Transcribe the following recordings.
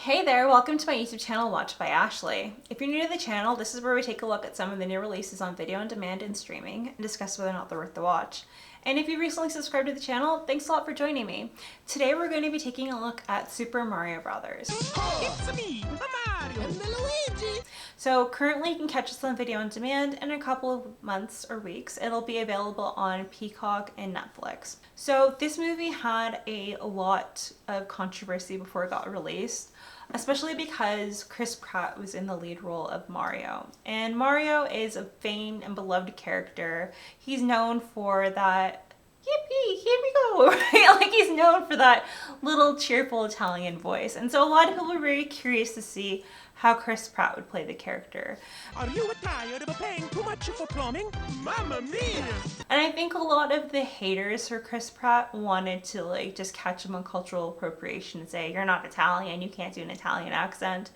Hey there, welcome to my YouTube channel, Watched by Ashley. If you're new to the channel, this is where we take a look at some of the new releases on video on demand and streaming and discuss whether or not they're worth the watch. And if you recently subscribed to the channel, thanks a lot for joining me. Today we're going to be taking a look at Super Mario Brothers. It's me, Mario, and the Luigi. So currently you can catch us on video on demand. In a couple of months or weeks, it'll be available on Peacock and Netflix. So this movie had a lot of controversy before it got released, especially because Chris Pratt was in the lead role of Mario. And Mario is a famed and beloved character. He's known for that, yippee, here we go, right? Like he's known for that little cheerful Italian voice. And so a lot of people were very curious to see how Chris Pratt would play the character. Are you tired of paying too much for plumbing? Mamma mia! And I think a lot of the haters for Chris Pratt wanted to just catch him on cultural appropriation and say, you're not Italian, you can't do an Italian accent.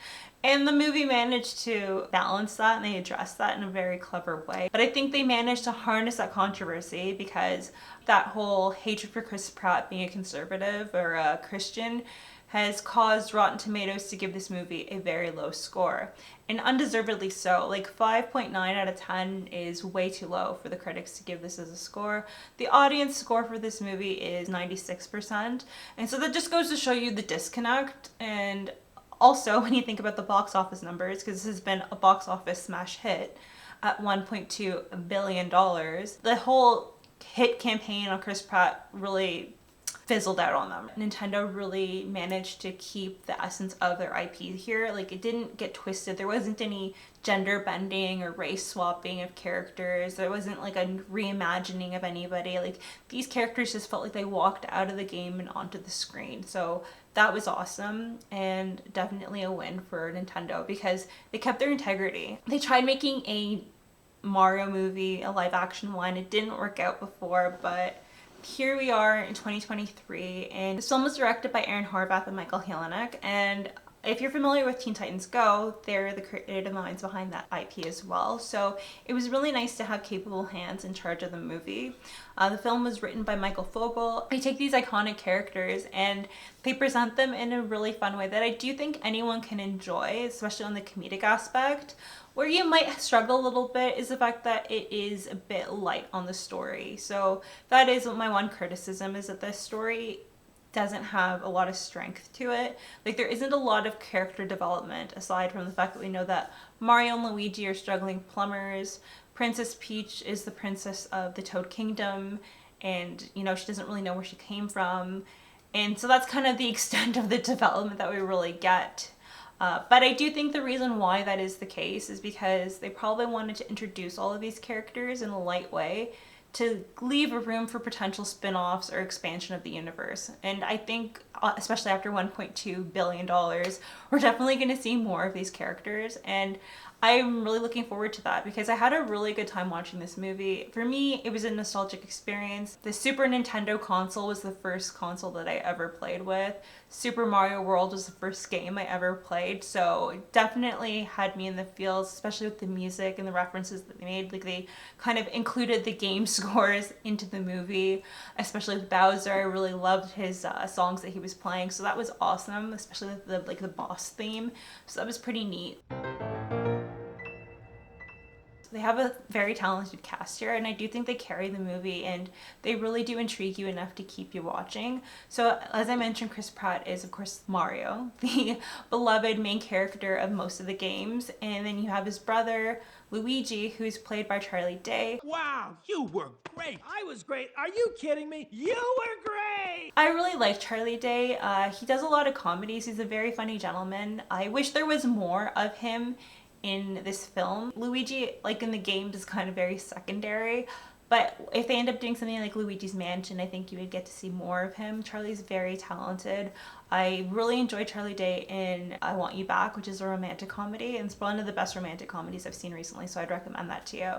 And the movie managed to balance that and they addressed that in a very clever way. But I think they managed to harness that controversy because that whole hatred for Chris Pratt being a conservative or a Christian has caused Rotten Tomatoes to give this movie a very low score. And undeservedly so. Like 5.9 out of 10 is way too low for the critics to give this as a score. The audience score for this movie is 96%. And so that just goes to show you the disconnect. And also when you think about the box office numbers, because this has been a box office smash hit at $1.2 billion, the whole hit campaign on Chris Pratt really fizzled out on them. Nintendo really managed to keep the essence of their IP here. Like it didn't get twisted. There wasn't any gender bending or race swapping of characters. There wasn't like a reimagining of anybody. Like these characters just felt like they walked out of the game and onto the screen. So that was awesome and definitely a win for Nintendo because they kept their integrity. They tried making a Mario movie, a live action one. It didn't work out before, but here we are in 2023, and this film was directed by Horvath and Michael Jelenic, and if you're familiar with Teen Titans Go, they're the creative minds behind that IP as well. So it was really nice to have capable hands in charge of the movie. The film was written by Michael Fogel. They take these iconic characters and they present them in a really fun way that I do think anyone can enjoy, especially on the comedic aspect. Where you might struggle a little bit is the fact that it is a bit light on the story. So that is my one criticism, is that the story doesn't have a lot of strength to it. Like there isn't a lot of character development aside from the fact that we know that Mario and Luigi are struggling plumbers. Princess Peach is the princess of the Toad Kingdom, and she doesn't really know where she came from. And so that's kind of the extent of the development that we really get. But I do think the reason why that is the case is because they probably wanted to introduce all of these characters in a light way to leave a room for potential spin-offs or expansion of the universe. And I think, especially after $1.2 billion, we're definitely going to see more of these characters. And I'm really looking forward to that because I had a really good time watching this movie. For me, it was a nostalgic experience. The Super Nintendo console was the first console that I ever played with. Super Mario World was the first game I ever played. So it definitely had me in the feels, especially with the music and the references that they made. Like they kind of included the game scores into the movie, especially with Bowser. I really loved his songs that he was playing. So that was awesome, especially the boss theme. So that was pretty neat. They have a very talented cast here, and I do think they carry the movie and they really do intrigue you enough to keep you watching. So as I mentioned, Chris Pratt is of course Mario, the beloved main character of most of the games, and then you have his brother Luigi, who's played by Charlie Day. Wow, you were great. I was great. Are you kidding me? You were great. I really like Charlie Day. He does a lot of comedies. He's a very funny gentleman. I wish there was more of him in this film. Luigi, like in the games, is kind of very secondary, but if they end up doing something like Luigi's Mansion, I think you would get to see more of him. Charlie's very talented. I really enjoyed Charlie Day in I Want You Back, which is a romantic comedy, and it's one of the best romantic comedies I've seen recently, so I'd recommend that to you.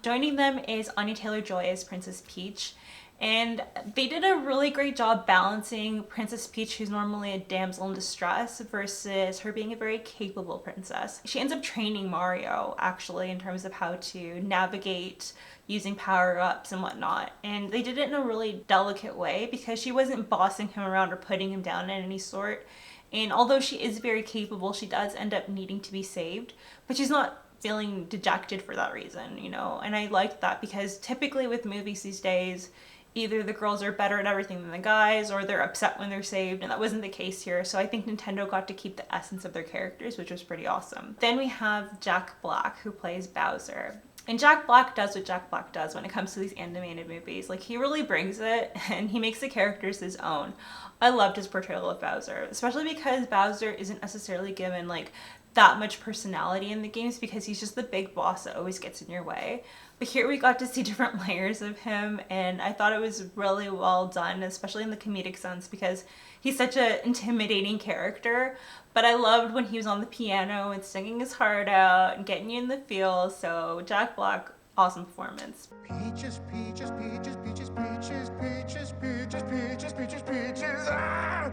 Joining them is Anya Taylor-Joy as Princess Peach. And they did a really great job balancing Princess Peach, who's normally a damsel in distress, versus her being a very capable princess. She ends up training Mario, actually, in terms of how to navigate using power-ups and whatnot. And they did it in a really delicate way because she wasn't bossing him around or putting him down in any sort. And although she is very capable, she does end up needing to be saved, but she's not feeling dejected for that reason, you know? And I liked that because typically with movies these days, either the girls are better at everything than the guys, or they're upset when they're saved, and that wasn't the case here. So I think Nintendo got to keep the essence of their characters, which was pretty awesome. Then we have Jack Black, who plays Bowser. And Jack Black does what Jack Black does when it comes to these animated movies. Like, he really brings it, and he makes the characters his own. I loved his portrayal of Bowser, especially because Bowser isn't necessarily given, like, that much personality in the games because he's just the big boss that always gets in your way. But here we got to see different layers of him, and I thought it was really well done, especially in the comedic sense, because he's such an intimidating character. But I loved when he was on the piano and singing his heart out and getting you in the feel. So Jack Black, awesome performance. Peaches, peaches, peaches, peaches, peaches, peaches, peaches, peaches, peaches, peaches. Ah!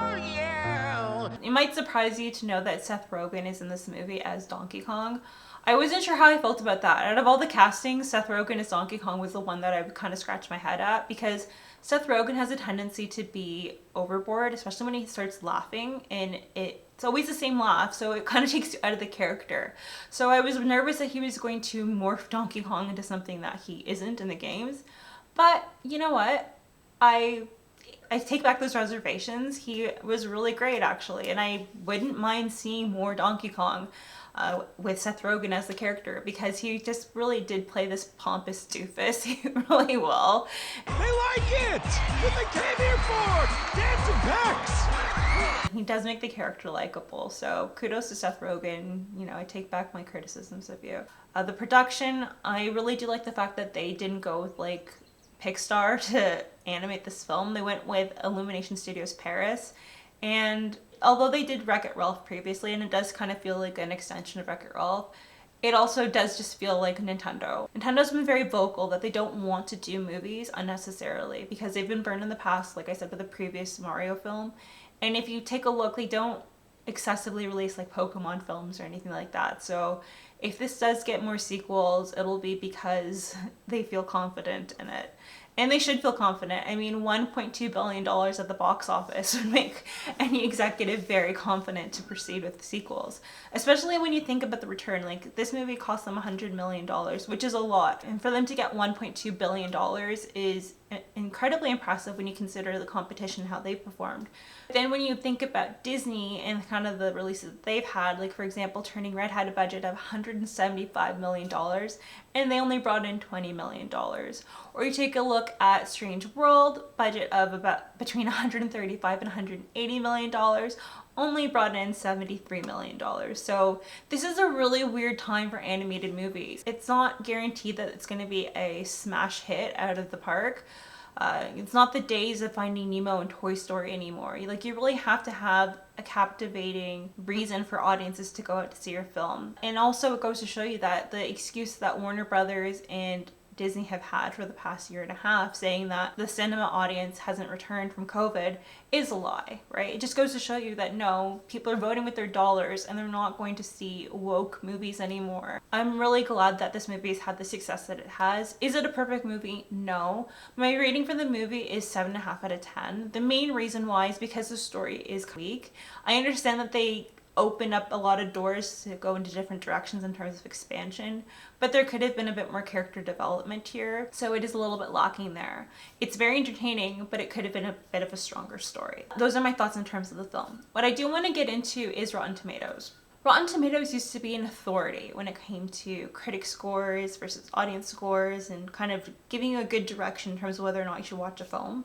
Oh, yeah! It might surprise you to know that Seth Rogen is in this movie as Donkey Kong. I wasn't sure how I felt about that. Out of all the castings, Seth Rogen as Donkey Kong was the one that I would kind of scratch my head at, because Seth Rogen has a tendency to be overboard, especially when he starts laughing, and it's always the same laugh, so it kind of takes you out of the character. So I was nervous that he was going to morph Donkey Kong into something that he isn't in the games. But you know what? I take back those reservations. He was really great, actually, and I wouldn't mind seeing more Donkey Kong with Seth Rogen as the character, because he just really did play this pompous doofus really well. They like it! What they came here for! Dancing pecs! He does make the character likable, so kudos to Seth Rogen. You know, I take back my criticisms of you. The production, I really do like the fact that they didn't go with, like, Pixar to animate this film. They went with Illumination Studios Paris, and although they did Wreck-It Ralph previously, and it does kind of feel like an extension of Wreck-It Ralph, it also does just feel like Nintendo. Nintendo's been very vocal that they don't want to do movies unnecessarily, because they've been burned in the past, like I said, with the previous Mario film. And if you take a look, they don't excessively release like Pokemon films or anything like that. So if this does get more sequels, it'll be because they feel confident in it. And they should feel confident. I mean, $1.2 billion at the box office would make any executive very confident to proceed with the sequels. Especially when you think about the return. Like, this movie cost them $100 million, which is a lot. And for them to get $1.2 billion is incredibly impressive when you consider the competition and how they performed. But then when you think about Disney and kind of the releases that they've had, like for example, Turning Red had a budget of $175 million and they only brought in $20 million. Or you take a look at Strange World, budget of about between $135 and $180 million, only brought in $73 million. So this is a really weird time for animated movies. It's not guaranteed that it's going to be a smash hit out of the park. It's not the days of Finding Nemo and Toy Story anymore. Like, you really have to have a captivating reason for audiences to go out to see your film. And also it goes to show you that the excuse that Warner Brothers and Disney have had for the past year and a half, saying that the cinema audience hasn't returned from COVID, is a lie, right? It just goes to show you that no, people are voting with their dollars and they're not going to see woke movies anymore. I'm really glad that this movie has had the success that it has. Is it a perfect movie? No. My rating for the movie is 7.5 out of 10. The main reason why is because the story is weak. I understand that they open up a lot of doors to go into different directions in terms of expansion, but there could have been a bit more character development here, so it is a little bit lacking there. It's very entertaining, but it could have been a bit of a stronger story. Those are my thoughts in terms of the film. What I do want to get into is Rotten Tomatoes. Rotten Tomatoes used to be an authority when it came to critic scores versus audience scores and kind of giving you a good direction in terms of whether or not you should watch a film.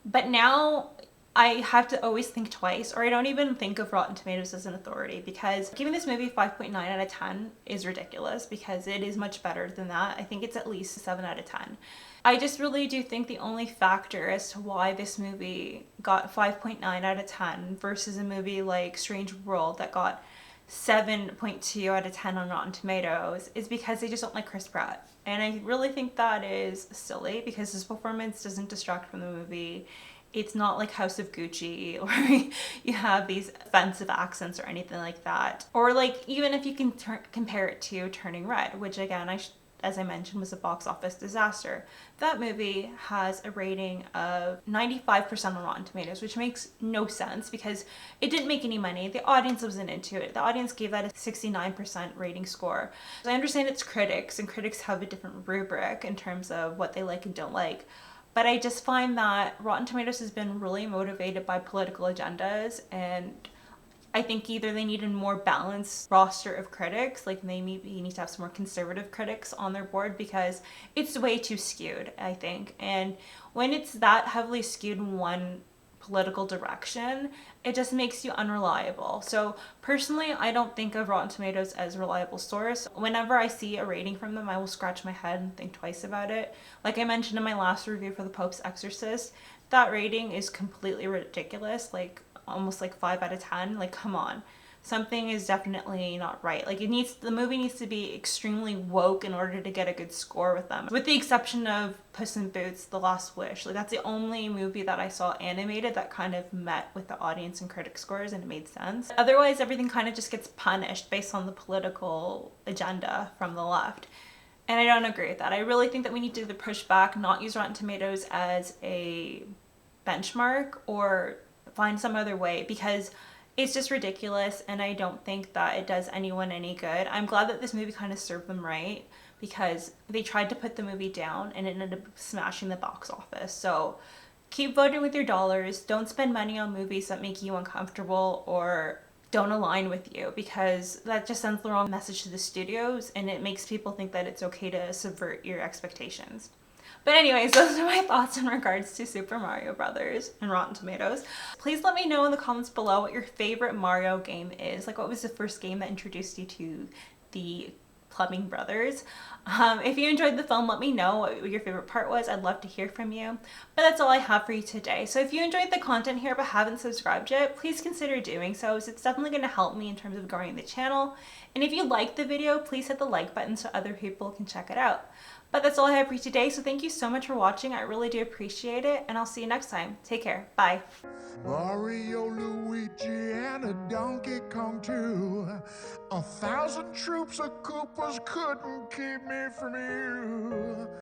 But now I have to always think twice, or I don't even think of Rotten Tomatoes as an authority, because giving this movie 5.9 out of 10 is ridiculous, because it is much better than that. I think it's at least 7 out of 10. I just really do think the only factor as to why this movie got 5.9 out of 10 versus a movie like Strange World that got 7.2 out of 10 on Rotten Tomatoes is because they just don't like Chris Pratt. And I really think that is silly, because his performance doesn't distract from the movie. It's not like House of Gucci, or you have these offensive accents or anything like that. Or like, even if you can compare it to Turning Red, which again, I as I mentioned, was a box office disaster. That movie has a rating of 95% on Rotten Tomatoes, which makes no sense because it didn't make any money. The audience wasn't into it. The audience gave that a 69% rating score. So I understand it's critics, and critics have a different rubric in terms of what they like and don't like. But I just find that Rotten Tomatoes has been really motivated by political agendas, and I think either they need a more balanced roster of critics, like they maybe need to have some more conservative critics on their board because it's way too skewed, I think. And when it's that heavily skewed in one political direction, it just makes you unreliable. So personally, I don't think of Rotten Tomatoes as a reliable source. Whenever I see a rating from them, I will scratch my head and think twice about it. Like I mentioned in my last review for The Pope's Exorcist, that rating is completely ridiculous, like almost like 5 out of 10. Like, come on. Something is definitely not right. Like the movie needs to be extremely woke in order to get a good score with them. With the exception of Puss in Boots: The Last Wish. Like that's the only movie that I saw animated that kind of met with the audience and critic scores and it made sense. Otherwise, everything kind of just gets punished based on the political agenda from the left. And I don't agree with that. I really think that we need to push back, not use Rotten Tomatoes as a benchmark or find some other way because it's just ridiculous and I don't think that it does anyone any good. I'm glad that this movie kind of served them right because they tried to put the movie down and it ended up smashing the box office. So keep voting with your dollars. Don't spend money on movies that make you uncomfortable or don't align with you because that just sends the wrong message to the studios and it makes people think that it's okay to subvert your expectations. But anyways, those are my thoughts in regards to Super Mario Brothers and Rotten Tomatoes. Please let me know in the comments below what your favorite Mario game is. Like, what was the first game that introduced you to the Plumbing Brothers? If you enjoyed the film, let me know what your favorite part was. I'd love to hear from you. But that's all I have for you today. So if you enjoyed the content here but haven't subscribed yet, please consider doing so. It's definitely going to help me in terms of growing the channel. And if you liked the video, please hit the like button so other people can check it out. But that's all I have for you today, so thank you so much for watching. I really do appreciate it, and I'll see you next time. Take care. Bye. Mario, Luigi, and a Donkey Kong too. 1,000 troops of Koopas couldn't keep me from you.